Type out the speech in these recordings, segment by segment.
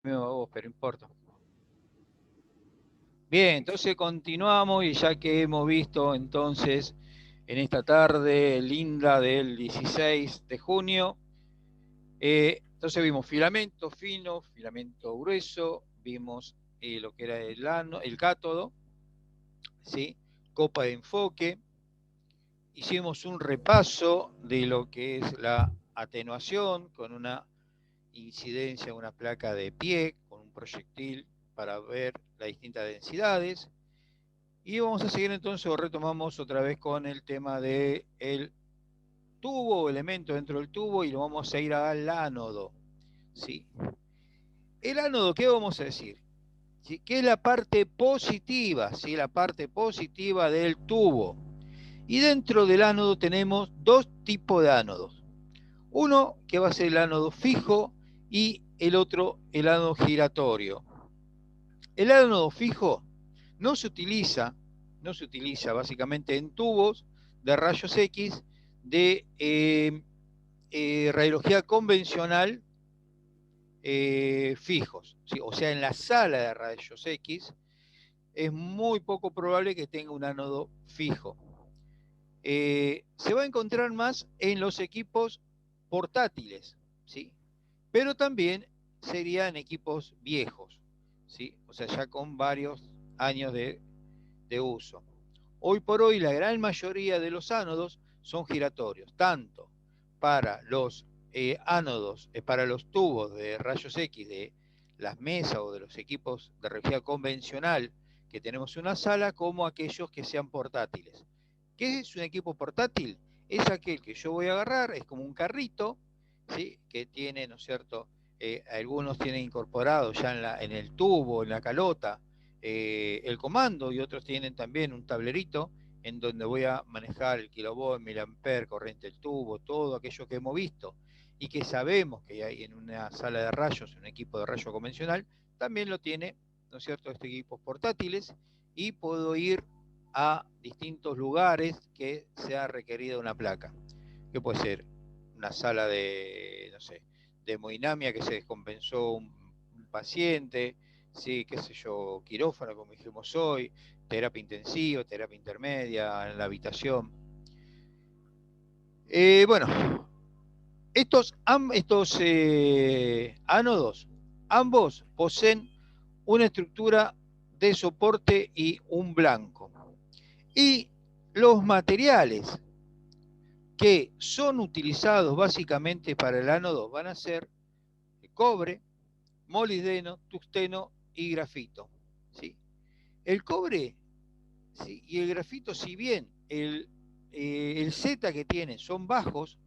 Mismo a vos, pero importa. Bien, entonces continuamos y ya que hemos visto entonces en esta tarde linda del 16 de junio, entonces vimos filamento fino, filamento grueso, vimos lo que era el cátodo, ¿sí? Copa de enfoque, hicimos un repaso de lo que es la atenuación con una incidencia, una placa de pie, con un proyectil para ver las distintas densidades. Y vamos a seguir entonces, o retomamos otra vez con el tema del tubo o elemento dentro del tubo y lo vamos a ir al ánodo. ¿Sí? El ánodo, ¿qué vamos a decir? ¿Sí? ¿Qué es la parte positiva? ¿Sí? La parte positiva del tubo. Y dentro del ánodo tenemos dos tipos de ánodos. Uno que va a ser el ánodo fijo y el otro el ánodo giratorio. El ánodo fijo no se utiliza, no se utiliza básicamente en tubos de rayos X de radiología convencional fijos. ¿Sí? O sea, en la sala de rayos X es muy poco probable que tenga un ánodo fijo. Se va a encontrar más en los equipos portátiles, ¿sí? Pero también serían equipos viejos, ¿sí? O sea, ya con varios años de uso. Hoy por hoy la gran mayoría de los ánodos son giratorios, tanto para los ánodos, para los tubos de rayos X de las mesas o de los equipos de radiología convencional que tenemos en una sala, como aquellos que sean portátiles. ¿Qué es un equipo portátil? Es aquel que yo voy a agarrar, es como un carrito, ¿sí? Que tiene, ¿no es cierto? Algunos tienen incorporado ya en el tubo, en la calota, el comando, y otros tienen también un tablerito en donde voy a manejar el kilovolt, miliamper, corriente del tubo, todo aquello que hemos visto y que sabemos que hay en una sala de rayos, un equipo de rayo convencional, también lo tiene, ¿no es cierto?, estos equipos portátiles, y puedo ir a distintos lugares que sea requerida una placa, que puede ser una sala de, no sé, de hemodinamia que se descompensó un paciente, sí, qué sé yo, quirófano, como dijimos hoy, terapia intensiva, terapia intermedia, en la habitación. Bueno, estos ánodos, ambos poseen una estructura de soporte y un blanco. Y los materiales que son utilizados básicamente para el ánodo van a ser cobre, molibdeno, tungsteno y grafito. ¿Sí? El cobre, ¿sí?, y el grafito, si bien el Z que tienen son bajos,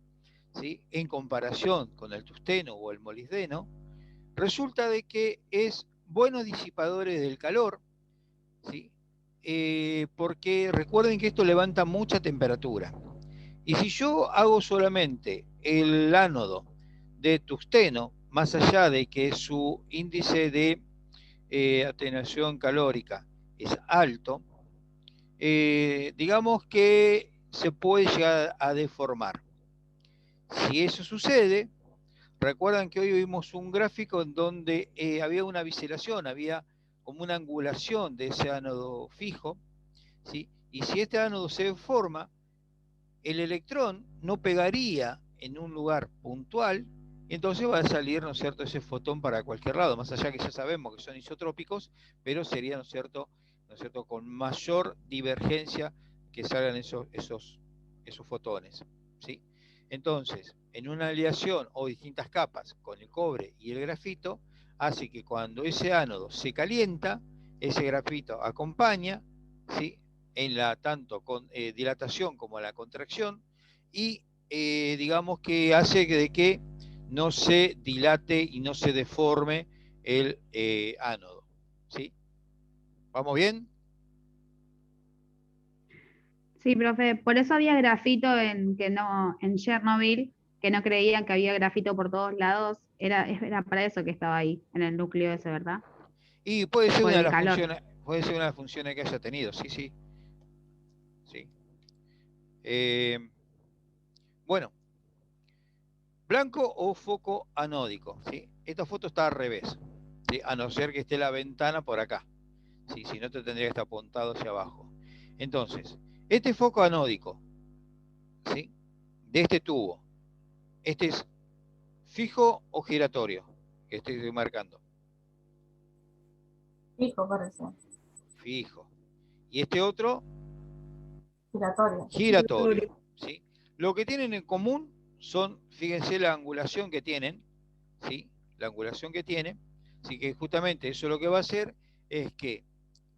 ¿sí?, en comparación con el tungsteno o el molibdeno, resulta de que es buenos disipadores del calor, ¿sí? Porque recuerden que esto levanta mucha temperatura. Y si yo hago solamente el ánodo de tungsteno, más allá de que su índice de atenuación calórica es alto, digamos que se puede llegar a deformar. Si eso sucede, recuerdan que hoy vimos un gráfico en donde había una biselación, había como una angulación de ese ánodo fijo, ¿sí? Y si este ánodo se deforma, el electrón no pegaría en un lugar puntual, y entonces va a salir, ¿no es cierto?, ese fotón para cualquier lado, más allá que ya sabemos que son isotrópicos, pero sería, ¿no es cierto?, con mayor divergencia que salgan esos fotones, ¿sí? Entonces, en una aleación o distintas capas con el cobre y el grafito, hace que cuando ese ánodo se calienta, ese grafito acompaña, ¿sí?, en la tanto con dilatación como la contracción, y digamos que hace de que no se dilate y no se deforme el ánodo. ¿Sí? ¿Vamos bien? Sí, profe, por eso había grafito en Chernobyl, que no creían que había grafito por todos lados. Era para eso que estaba ahí, en el núcleo ese, ¿verdad? Y puede ser Por una de el las calor. funciones, puede ser una de las funciones que haya tenido, sí, sí, sí. Eh, bueno, blanco o foco anódico, ¿sí? Esta foto está al revés. ¿sí? A no ser que esté la ventana por acá. ¿Sí? Si no, te tendría que estar apuntado hacia abajo. Entonces, este foco anódico, ¿sí? De este tubo, este es fijo o giratorio, que estoy marcando. Fijo, parece. Fijo. Y este otro, Giratorio. giratorio. ¿Sí? Lo que tienen en común son, fíjense la angulación que tienen, ¿sí? La angulación que tiene, así que justamente eso lo que va a hacer es que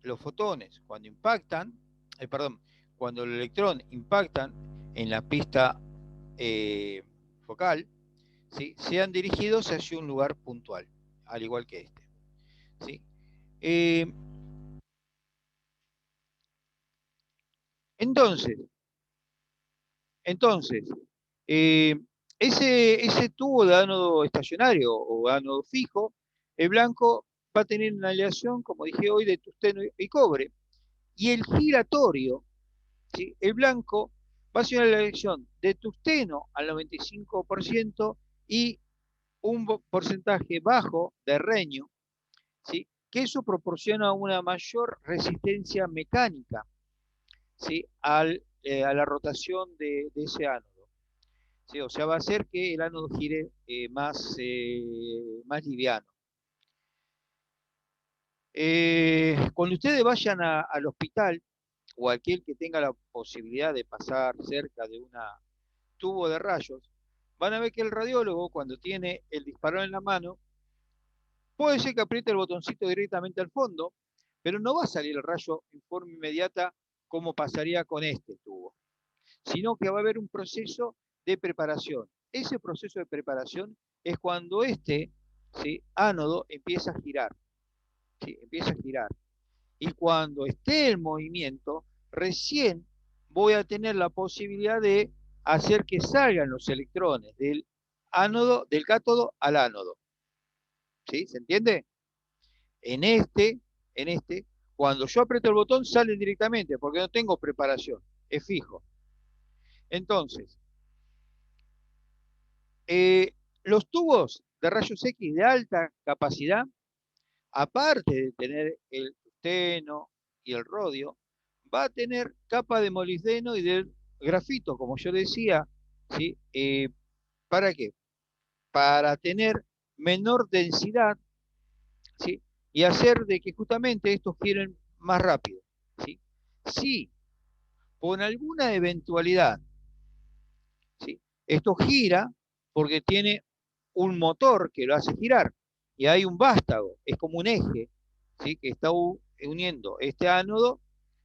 los fotones cuando impactan, cuando el electrón impactan en la pista focal, ¿sí? Sean dirigidos hacia un lugar puntual, al igual que este. ¿Sí? Entonces, eh, ese tubo de ánodo estacionario o ánodo fijo, el blanco va a tener una aleación, como dije hoy, de tungsteno y cobre. Y el giratorio, ¿sí? El blanco va a ser una aleación de tungsteno al 95% y un porcentaje bajo de reño, ¿sí? Que eso proporciona una mayor resistencia mecánica, ¿sí? A la rotación de ese ánodo. ¿Sí? O sea, va a hacer que el ánodo gire más liviano. Cuando ustedes vayan al hospital, o aquel que tenga la posibilidad de pasar cerca de un tubo de rayos, van a ver que el radiólogo, cuando tiene el disparador en la mano, puede ser que apriete el botoncito directamente al fondo, pero no va a salir el rayo en forma inmediata como pasaría con este tubo, sino que va a haber un proceso de preparación. Ese proceso de preparación es cuando este, ¿sí? Ánodo empieza a girar, ¿sí? Empieza a girar. Y cuando esté en movimiento, recién voy a tener la posibilidad de hacer que salgan los electrones del ánodo, del cátodo al ánodo. ¿Sí? ¿Se entiende? En este, cuando yo aprieto el botón, salen directamente, porque no tengo preparación, es fijo. Entonces, los tubos de rayos X de alta capacidad, aparte de tener el tungsteno y el rodio, va a tener capa de molibdeno y de grafito, como yo decía, ¿sí? ¿Para qué? Para tener menor densidad, ¿sí? Y hacer de que justamente estos giren más rápido, ¿sí? Si por alguna eventualidad, ¿sí? Esto gira porque tiene un motor que lo hace girar y hay un vástago, es como un eje, ¿sí? Que está uniendo este ánodo,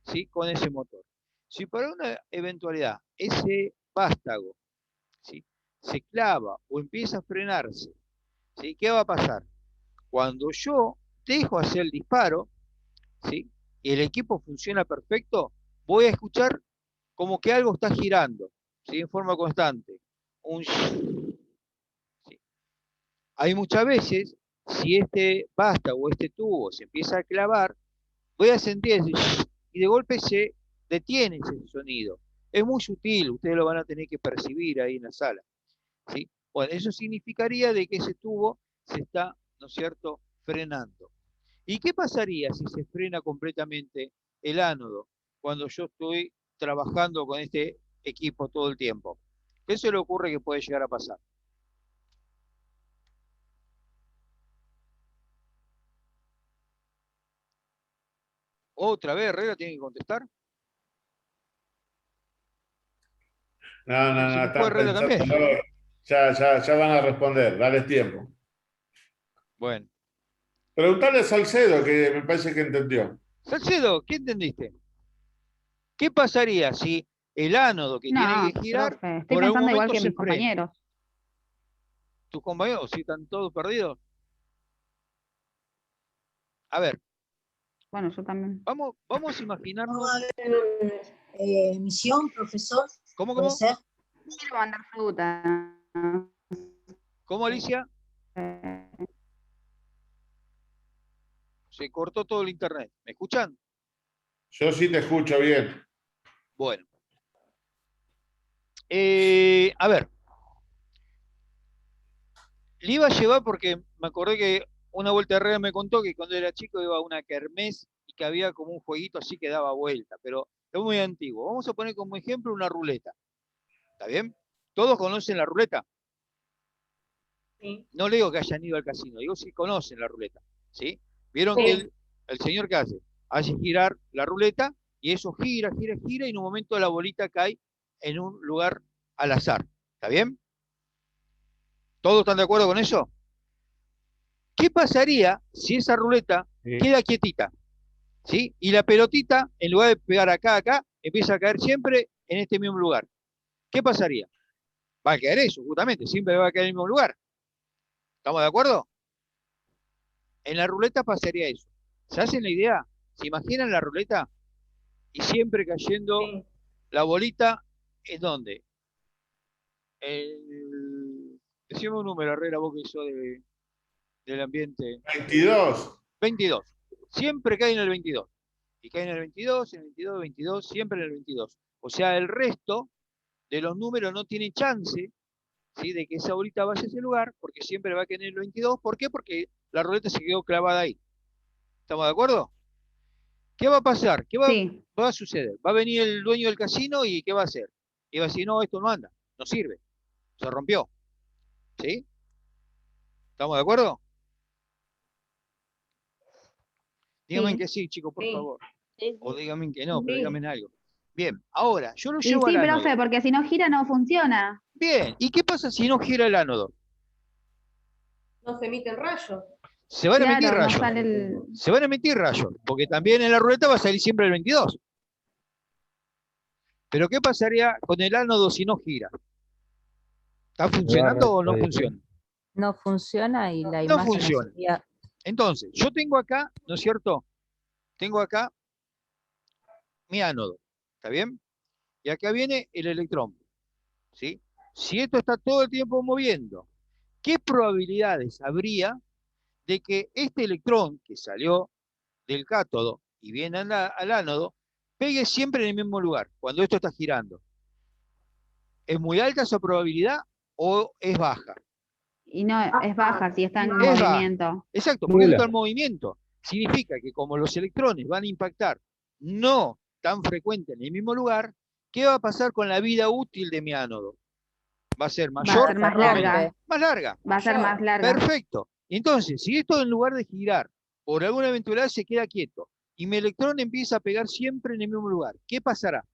¿sí? Con ese motor. Si por una eventualidad ese vástago, ¿sí? Se clava o empieza a frenarse, ¿sí? ¿Qué va a pasar? Cuando yo dejo hacer el disparo, ¿sí? Y el equipo funciona perfecto, voy a escuchar como que algo está girando, ¿sí? En forma constante. ¿Sí? Hay muchas veces, si este basta o este tubo se empieza a clavar, voy a sentir ese y de golpe se detiene ese sonido. Es muy sutil, ustedes lo van a tener que percibir ahí en la sala. ¿Sí? Bueno, eso significaría de que ese tubo se está, ¿no es cierto?, frenando. ¿Y qué pasaría si se frena completamente el ánodo cuando yo estoy trabajando con este equipo todo el tiempo? ¿Qué se le ocurre que puede llegar a pasar? Otra vez, Herrera tiene que contestar. No, Se nos fue están Herrera pensando. también. Ya van a responder, dale tiempo. Bueno. Preguntale a Salcedo, que me parece que entendió. Salcedo, ¿qué entendiste? ¿Qué pasaría si el ánodo que tiene No, que girar profe, estoy por algún pensando igual momento que se mis frena? compañeros. ¿Tus compañeros si están todos perdidos? A ver, Bueno, yo también. vamos a ¿No va imaginarnos. a haber emisión, profesor? ¿Cómo, ¿Puede cómo? ser? Quiero mandar fruta. ¿Cómo, Alicia? Se cortó todo el internet. ¿Me escuchan? Yo sí te escucho bien. Bueno. A ver. Le iba a llevar porque me acordé que una vuelta de red me contó que cuando era chico iba a una kermés y que había como un jueguito así que daba vuelta, pero es muy antiguo. Vamos a poner como ejemplo una ruleta. ¿Está bien? ¿Todos conocen la ruleta? Sí. No le digo que hayan ido al casino, digo si conocen la ruleta. ¿Sí? Vieron que el señor que hace girar la ruleta y eso gira, gira, gira y en un momento la bolita cae en un lugar al azar. ¿Está bien? ¿Todos están de acuerdo con eso? ¿Qué pasaría si esa ruleta queda quietita? ¿Sí? Y la pelotita, en lugar de pegar acá, empieza a caer siempre en este mismo lugar. ¿Qué pasaría? Va a caer eso, justamente, siempre va a caer en el mismo lugar. ¿Estamos de acuerdo? En la ruleta pasaría eso. ¿Se hacen la idea? ¿Se imaginan la ruleta? Y siempre cayendo la bolita, ¿en dónde? Decime un número, Herrera, vos que sos del ambiente. 22. 22. Siempre cae en el 22. Y cae en el 22, en el 22, 22, siempre en el 22. O sea, el resto de los números no tienen chance, ¿sí?, de que esa bolita vaya a ese lugar, porque siempre va a caer en el 22. ¿Por qué? Porque la ruleta se quedó clavada ahí. ¿Estamos de acuerdo? ¿Qué va a pasar? ¿Qué Sí. va a suceder? Va a venir el dueño del casino y ¿qué va a hacer? Y va a decir, no, esto no anda, no sirve, se rompió. ¿Sí? ¿Estamos de acuerdo? Díganme Sí. que sí, chicos, por favor. O díganme que no, pero Sí. díganme algo. Bien, ahora, yo lo Y llevo sí, al ánodo. profe, porque si no gira no funciona. Bien, ¿y qué pasa si no gira el ánodo? No se emiten rayos. Se van a emitir Claro, no rayos. sale el... Se van a emitir rayos, porque también en la ruleta va a salir siempre el 22. Pero ¿qué pasaría con el ánodo si no gira? ¿Está funcionando o no funciona? No funciona y la No imagen funciona. sería... Entonces, yo tengo acá, ¿no es cierto? Tengo acá mi ánodo, ¿está bien? Y acá viene el electrón, ¿sí? Si esto está todo el tiempo moviendo, ¿qué probabilidades habría de que este electrón que salió del cátodo y viene al ánodo pegue siempre en el mismo lugar cuando esto está girando? ¿Es muy alta esa probabilidad o es baja? Y no, es baja si está en Es baja. movimiento. Exacto, porque esto está en movimiento. Significa que como los electrones van a impactar no tan frecuente en el mismo lugar, ¿qué va a pasar con la vida útil de mi ánodo? ¿Va a ser Va a mayor? ser más o menor? larga. Más larga. Va a ser más larga. Perfecto. Entonces, si esto en lugar de girar, por alguna eventualidad se queda quieto, y mi electrón empieza a pegar siempre en el mismo lugar, ¿qué pasará?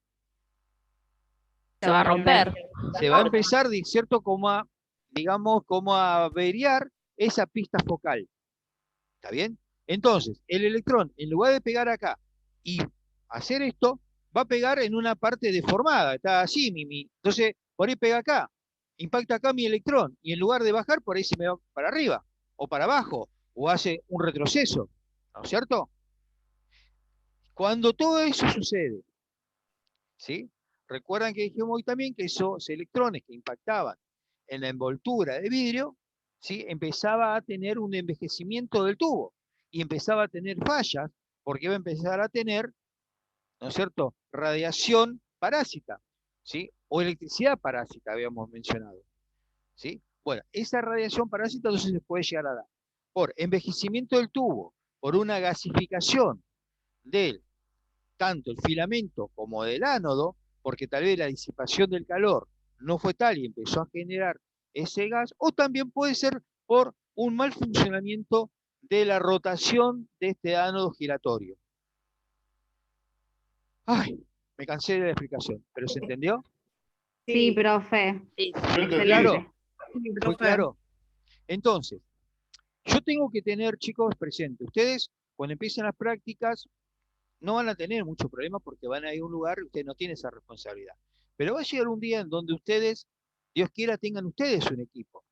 Se va a romper. Se va a empezar, ¿cierto?, digamos, como a averiar esa pista focal. ¿Está bien? Entonces, el electrón, en lugar de pegar acá y hacer esto, va a pegar en una parte deformada, está así, entonces, por ahí pega acá, impacta acá mi electrón, y en lugar de bajar, por ahí se me va para arriba, o para abajo, o hace un retroceso, ¿no es cierto? Cuando todo eso sucede, ¿sí? Recuerdan que dijimos hoy también que esos electrones que impactaban en la envoltura de vidrio, ¿sí?, empezaba a tener un envejecimiento del tubo y empezaba a tener fallas porque iba a empezar a tener, ¿no es cierto?, radiación parásita, ¿sí?, o electricidad parásita habíamos mencionado, ¿sí? Bueno, esa radiación parásita entonces se puede llegar a dar por envejecimiento del tubo, por una gasificación del tanto el filamento como del ánodo, porque tal vez la disipación del calor no fue tal y empezó a generar ese gas, o también puede ser por un mal funcionamiento de la rotación de este ánodo giratorio. Ay, me cansé de la explicación, ¿pero se entendió? Sí, profe. Yo entendí. Claro, Sí, ¿fue profe. claro? Entonces, yo tengo que tener, chicos, presente. Ustedes, cuando empiecen las prácticas, no van a tener mucho problema porque van a ir a un lugar y usted no tiene esa responsabilidad. Pero va a llegar un día en donde ustedes, Dios quiera, tengan ustedes un equipo,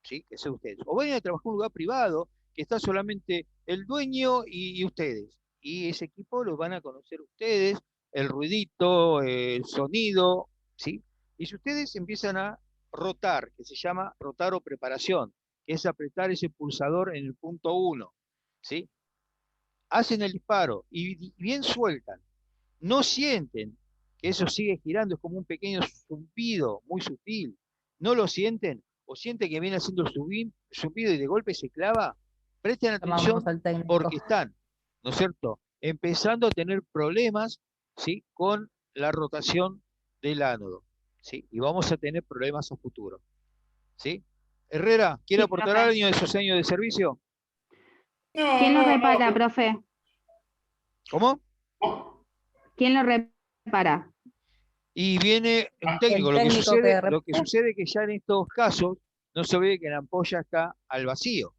¿sí?, que sea ustedes. O vayan a trabajar en un lugar privado que está solamente el dueño y ustedes. Y ese equipo lo van a conocer ustedes, el ruidito, el sonido, ¿sí? Y si ustedes empiezan a rotar, que se llama rotar o preparación, que es apretar ese pulsador en el punto 1, ¿sí?, hacen el disparo y bien sueltan, no sienten que eso sigue girando, es como un pequeño zumbido muy sutil, no lo sienten, o sienten que viene haciendo el zumbido y de golpe se clava, Presten Llamamos atención al técnico. porque están, ¿no es cierto?, empezando a tener problemas, ¿sí?, con la rotación del ánodo, ¿sí? Y vamos a tener problemas a futuro, ¿sí? Herrera, ¿quiere Sí, aportar profe. algo de esos años de servicio? ¿Quién lo No, repara, profe? ¿Cómo? no. ¿Quién lo repara? Y viene un El técnico. técnico que Lo que sucede es que ya en estos casos no se ve que la ampolla está al vacío.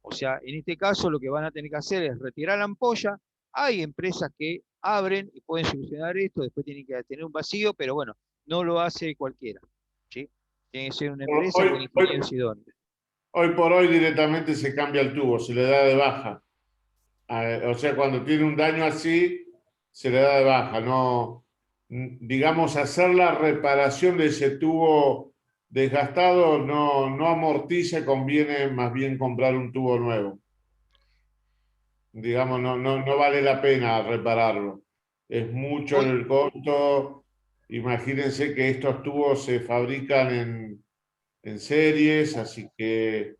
O sea, en este caso lo que van a tener que hacer es retirar la ampolla. Hay empresas que abren y pueden solucionar esto, después tienen que tener un vacío, pero bueno, no lo hace cualquiera, ¿sí? Tiene que ser una empresa con Hoy, ingenieros idóneos. hoy por hoy directamente se cambia el tubo, se le da de baja. O sea, cuando tiene un daño así, se le da de baja. No, digamos, hacer la reparación de ese tubo desgastado no amortiza, conviene más bien comprar un tubo nuevo. Digamos, no vale la pena repararlo. Es mucho Hoy, el costo. Imagínense que estos tubos se fabrican en series, así que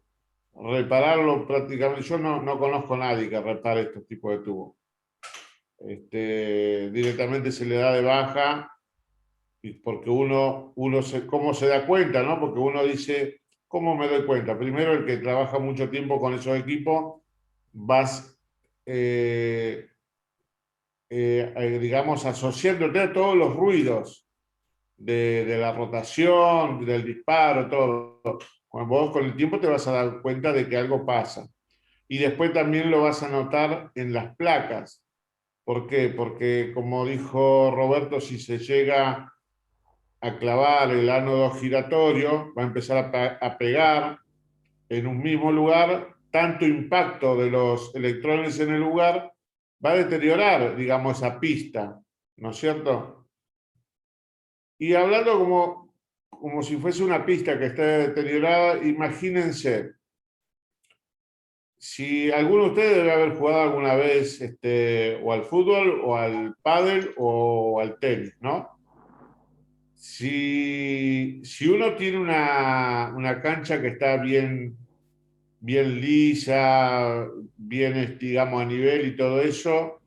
repararlo prácticamente, yo no conozco a nadie que repare estos tipos de tubos. Directamente se le da de baja, porque ¿cómo se da cuenta, no? Porque uno dice, ¿cómo me doy cuenta? Primero, el que trabaja mucho tiempo con esos equipos, vas, digamos, asociándote a todos los ruidos de la rotación, del disparo, todo. Cuando vos con el tiempo te vas a dar cuenta de que algo pasa. Y después también lo vas a notar en las placas. ¿Por qué? Porque, como dijo Roberto, si se llega a clavar el ánodo giratorio, va a empezar a pegar en un mismo lugar, tanto impacto de los electrones en el lugar va a deteriorar, digamos, esa pista, ¿no es cierto? Y hablando como si fuese una pista que está deteriorada, imagínense, si alguno de ustedes debe haber jugado alguna vez o al fútbol, o al pádel, o al tenis, ¿no? Si uno tiene una cancha que está bien lisa, bien, digamos, a nivel y todo eso,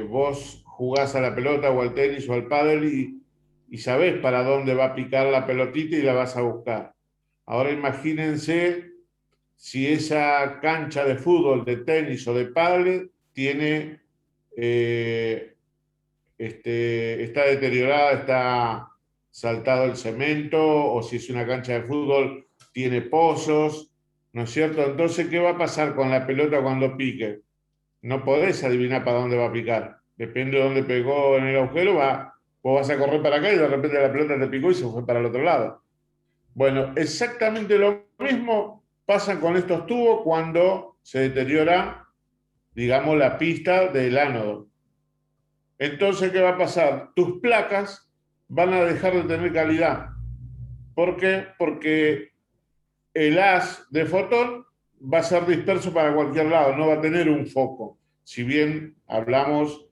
vos jugás a la pelota o al tenis o al pádel y sabés para dónde va a picar la pelotita y la vas a buscar. Ahora imagínense si esa cancha de fútbol, de tenis o de pádel tiene, está deteriorada, está saltado el cemento, o si es una cancha de fútbol, tiene pozos, ¿no es cierto? Entonces, ¿qué va a pasar con la pelota cuando pique? No podés adivinar para dónde va a picar. Depende de dónde pegó en el agujero, vos vas a correr para acá y de repente la pelota te picó y se fue para el otro lado. Bueno, exactamente lo mismo pasa con estos tubos cuando se deteriora, digamos, la pista del ánodo. Entonces, ¿qué va a pasar? Tus placas van a dejar de tener calidad. ¿Por qué? Porque el haz de fotón va a ser disperso para cualquier lado, no va a tener un foco. Si bien hablamos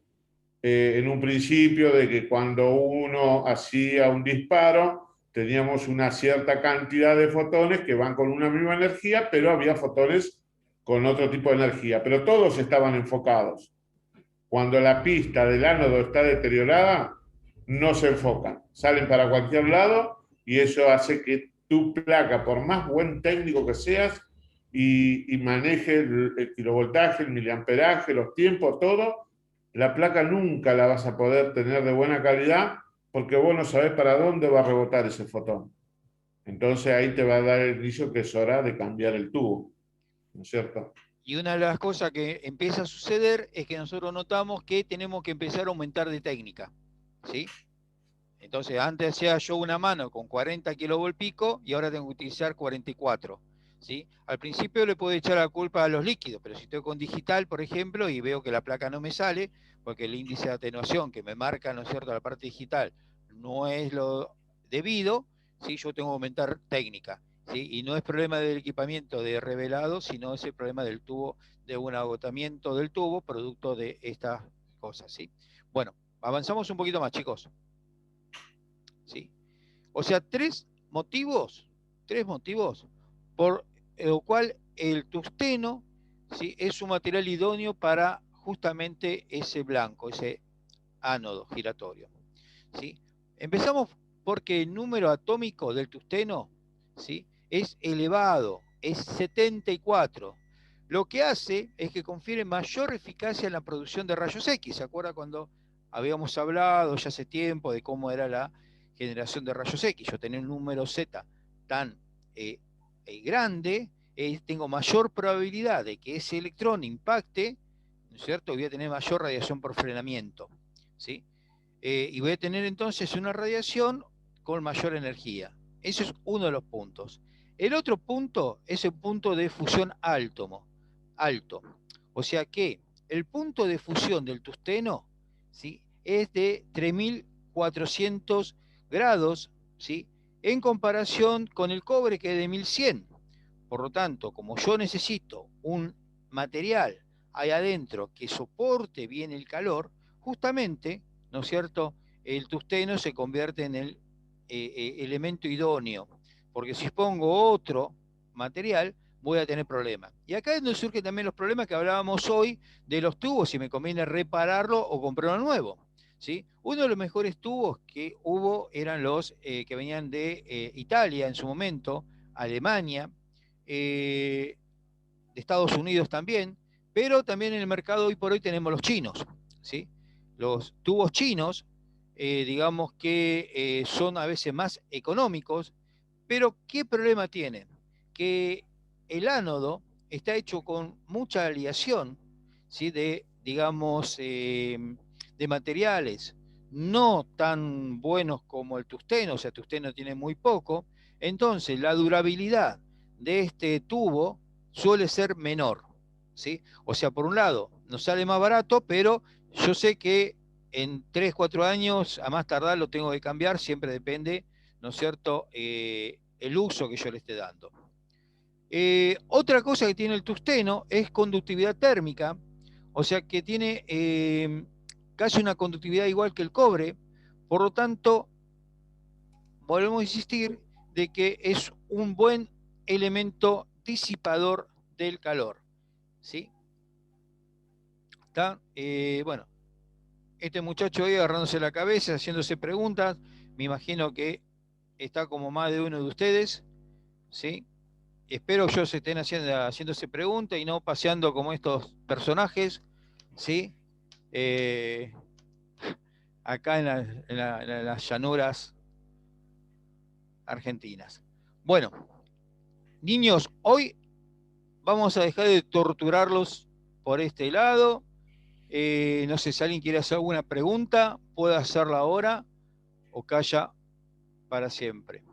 en un principio de que cuando uno hacía un disparo, teníamos una cierta cantidad de fotones que van con una misma energía, pero había fotones con otro tipo de energía, pero todos estaban enfocados. Cuando la pista del ánodo está deteriorada, no se enfocan, salen para cualquier lado y eso hace que tu placa, por más buen técnico que seas y maneje el kilovoltaje, el miliamperaje, los tiempos, todo, la placa nunca la vas a poder tener de buena calidad porque vos no sabés para dónde va a rebotar ese fotón. Entonces ahí te va a dar el inicio que es hora de cambiar el tubo, ¿no es cierto? y una de las cosas que empieza a suceder es que nosotros notamos que tenemos que empezar a aumentar de técnica, ¿sí? Entonces, antes hacía yo una mano con 40 kilovolt pico y ahora tengo que utilizar 44. ¿Sí? Al principio le puedo echar la culpa a los líquidos, pero si estoy con digital, por ejemplo, y veo que la placa no me sale, porque el índice de atenuación que me marca, ¿no es cierto?, la parte digital no es lo debido, ¿sí? Yo tengo que aumentar técnica. ¿Sí? Y no es problema del equipamiento de revelado, sino es el problema del tubo, de un agotamiento del tubo, producto de estas cosas. ¿Sí? Bueno, avanzamos un poquito más, chicos. ¿Sí? O sea, tres motivos por lo cual el tungsteno ¿sí? Es un material idóneo para justamente ese blanco, ese ánodo giratorio, ¿sí? Empezamos porque el número atómico del tungsteno, ¿sí? Es elevado, es 74. Lo que hace es que confiere mayor eficacia en la producción de rayos X. ¿Se acuerda cuando habíamos hablado ya hace tiempo de cómo era la generación de rayos X? Yo tenía un número Z tan grande, tengo mayor probabilidad de que ese electrón impacte, ¿no es cierto? Voy a tener mayor radiación por frenamiento, ¿sí? Y voy a tener entonces una radiación con mayor energía. Ese es uno de los puntos. El otro punto es el punto de fusión alto. O sea que el punto de fusión del tungsteno, ¿sí? Es de 3400 grados, ¿sí? En comparación con el cobre, que es de 1100. Por lo tanto, como yo necesito un material ahí adentro que soporte bien el calor, justamente, ¿no es cierto?, el tungsteno se convierte en el elemento idóneo, porque si pongo otro material, voy a tener problemas. Y acá es donde surgen también los problemas que hablábamos hoy de los tubos, si me conviene repararlo o comprar uno nuevo, ¿sí? Uno de los mejores tubos que hubo eran los que venían de Italia en su momento, Alemania, de Estados Unidos también, pero también en el mercado hoy por hoy tenemos los chinos, ¿sí? Los tubos chinos, digamos que son a veces más económicos, pero ¿qué problema tienen? Que el ánodo está hecho con mucha aleación, ¿sí? De, digamos, de materiales no tan buenos como el tungsteno, o sea, el tungsteno tiene muy poco, entonces la durabilidad de este tubo suele ser menor, ¿sí? O sea, por un lado, nos sale más barato, pero yo sé que en 3, 4 años, a más tardar, lo tengo que cambiar, siempre depende, ¿no es cierto?, el uso que yo le esté dando. Otra cosa que tiene el tungsteno es conductividad térmica, o sea que tiene casi una conductividad igual que el cobre, por lo tanto, volvemos a insistir de que es un buen elemento disipador del calor, ¿sí? ¿Está? Bueno, este muchacho hoy agarrándose la cabeza, haciéndose preguntas, me imagino que está como más de uno de ustedes, ¿sí? Espero yo se estén haciéndose preguntas y no paseando como estos personajes, ¿sí? Acá en las llanuras argentinas. Bueno, niños, hoy vamos a dejar de torturarlos por este lado. No sé si alguien quiere hacer alguna pregunta, puede hacerla ahora o calla para siempre.